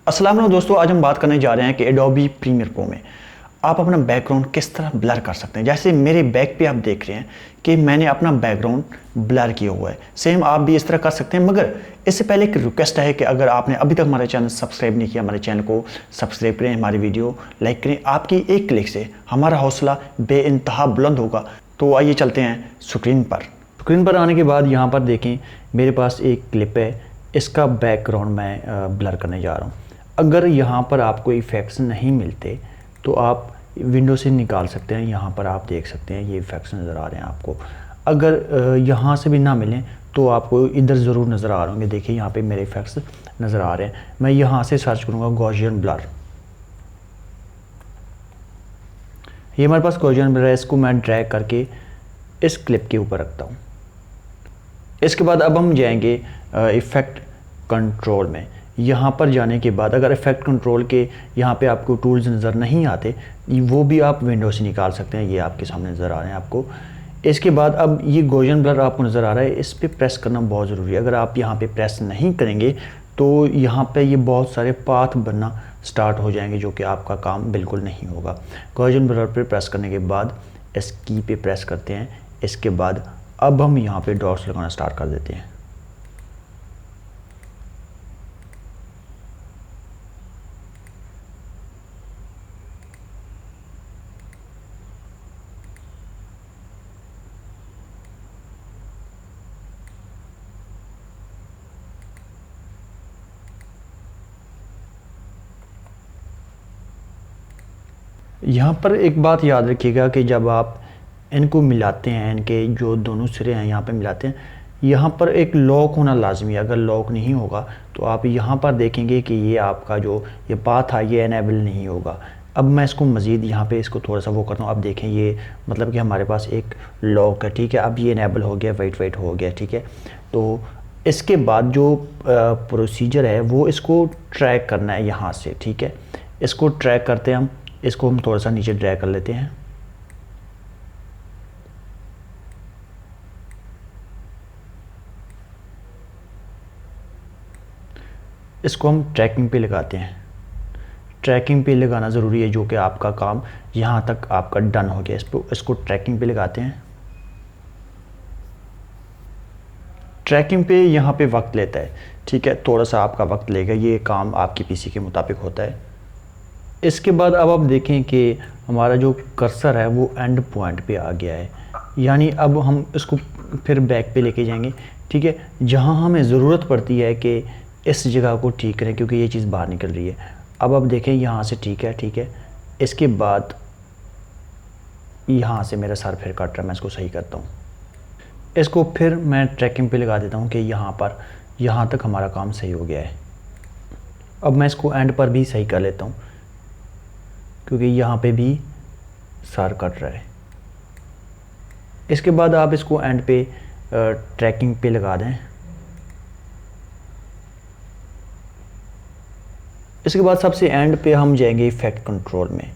अस्सलाम वालेकुम दोस्तों, आज हम बात करने जा रहे हैं कि एडोबी प्रीमियर प्रो में आप अपना बैकग्राउंड किस तरह ब्लर कर सकते हैं। जैसे मेरे बैक पे आप देख रहे हैं कि मैंने अपना बैकग्राउंड ब्लर किया हुआ है। सेम आप भी इस तरह कर सकते हैं, मगर इससे पहले एक रिक्वेस्ट है कि अगर आपने अभी तक हमारे चैनल सब्सक्राइब नहीं किया, हमारे चैनल को सब्सक्राइब करें, हमारी वीडियो लाइक करें। आपकी एक क्लिक से हमारा हौसला बेइंतहा बुलंद होगा। तो आइए चलते हैं स्क्रीन पर। स्क्रीन पर आने के बाद यहाँ पर देखें मेरे पास एक क्लिप है, इसका बैकग्राउंड मैं ब्लर करने जा रहा हूँ। अगर यहाँ पर आपको इफ़ेक्ट्स नहीं मिलते तो आप विंडो से निकाल सकते हैं। यहाँ पर आप देख सकते हैं ये इफ़ेक्ट्स नज़र आ रहे हैं आपको। अगर यहाँ से भी ना मिलें तो आपको इधर ज़रूर नज़र आ रहे होंगे। देखिए यहाँ पे मेरे इफ़ेक्ट्स नज़र आ रहे हैं। मैं यहाँ से सर्च करूँगा गॉसियन ब्लर। ये हमारे पास गॉसियन ब्लर है, इसको मैं ड्रैग करके इस क्लिप के ऊपर रखता हूँ। इसके बाद अब हम जाएंगे इफ़ेक्ट कंट्रोल में। यहाँ पर जाने के बाद अगर इफ़ेक्ट कंट्रोल के यहाँ पे आपको टूल्स नज़र नहीं आते, वो भी आप विंडो से निकाल सकते हैं। ये आपके सामने नज़र आ रहे हैं आपको। इसके बाद अब ये गॉसियन ब्लर आपको नज़र आ रहा है, इस पर प्रेस करना बहुत ज़रूरी है। अगर आप यहाँ पे प्रेस नहीं करेंगे तो यहाँ पे ये बहुत सारे पाथ बनना स्टार्ट हो जाएंगे, जो कि आपका काम बिल्कुल नहीं होगा। गॉसियन ब्लर पर प्रेस करने के बाद इस की पे प्रेस करते हैं। इसके बाद अब हम यहाँ पे डॉट्स लगाना स्टार्ट कर देते हैं। यहाँ पर एक बात याद रखिएगा कि जब आप इनको मिलाते हैं, इनके जो दोनों सिरे हैं यहाँ पे मिलाते हैं, यहाँ पर एक लॉक होना लाजमी है। अगर लॉक नहीं होगा तो आप यहाँ पर देखेंगे कि ये आपका जो ये पाथ है ये इनेबल नहीं होगा। अब मैं इसको मज़ीद यहाँ पे इसको थोड़ा सा वो करता हूँ। अब देखें ये मतलब कि हमारे पास एक लॉक है, ठीक है। अब ये इनेबल हो गया, वाइट हो गया, ठीक है। तो इसके बाद जो प्रोसीजर है वो इसको ट्रैक करना है यहाँ से, ठीक है। इसको ट्रैक करते हैं हम। इसको हम थोड़ा सा नीचे ड्रैग कर लेते हैं। इसको हम ट्रैकिंग पे लगाते हैं। ट्रैकिंग पे लगाना ज़रूरी है, जो कि आपका काम यहाँ तक आपका डन हो गया। इसको ट्रैकिंग पे लगाते हैं। ट्रैकिंग पे यहाँ पे वक्त लेता है, ठीक है। थोड़ा सा आपका वक्त लेगा, ये काम आपकी पीसी के मुताबिक होता है। इसके बाद अब आप देखें कि हमारा जो कर्सर है वो एंड पॉइंट पे आ गया है, यानी अब हम इसको फिर बैक पे लेके जाएंगे, ठीक है। जहाँ हमें ज़रूरत पड़ती है कि इस जगह को ठीक करें क्योंकि ये चीज़ बाहर निकल रही है। अब आप देखें यहाँ से ठीक है, ठीक है। इसके बाद यहाँ से मेरा सर फिर कट रहा है, मैं इसको सही करता हूँ। इसको फिर मैं ट्रैकिंग पे लगा देता हूँ कि यहाँ पर यहाँ तक हमारा काम सही हो गया है। अब मैं इसको एंड पर भी सही कर लेता हूँ क्योंकि यहाँ पे भी सर कट रहा है। इसके बाद आप इसको एंड पे ट्रैकिंग पे लगा दें। इसके बाद सबसे एंड पे हम जाएंगे इफ़ेक्ट कंट्रोल में।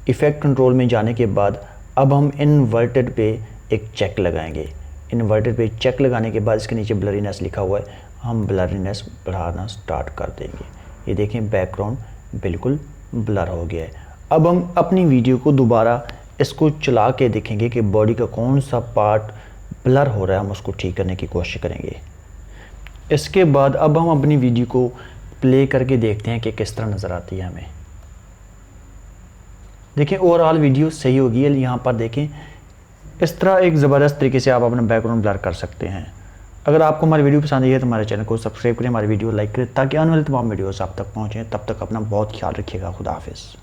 इफ़ेक्ट कंट्रोल में जाने के बाद अब हम इन्वर्टेड पे एक चेक लगाएंगे। इन्वर्टेड पे चेक लगाने के बाद इसके नीचे ब्लरीनेस लिखा हुआ है, हम ब्लरीनेस बढ़ाना स्टार्ट कर देंगे। ये देखें बैकग्राउंड बिल्कुल ब्लर हो गया है। अब हम अपनी वीडियो को दोबारा इसको चला के देखेंगे कि बॉडी का कौन सा पार्ट ब्लर हो रहा है, हम उसको ठीक करने की कोशिश करेंगे। इसके बाद अब हम अपनी वीडियो को प्ले करके देखते हैं कि किस तरह नज़र आती है हमें। देखें ओवरऑल वीडियो सही होगी। यहाँ पर देखें इस तरह एक ज़बरदस्त तरीके से आप अपना बैकग्राउंड ब्लर कर सकते हैं। अगर आपको हमारी वीडियो पसंद आई है तो हमारे चैनल को सब्सक्राइब करें, हमारी वीडियो लाइक करें ताकि आने वाली तमाम वीडियोस आप तक पहुँचें। तब तक अपना बहुत ख्याल रखिएगा। खुदा हाफिज़।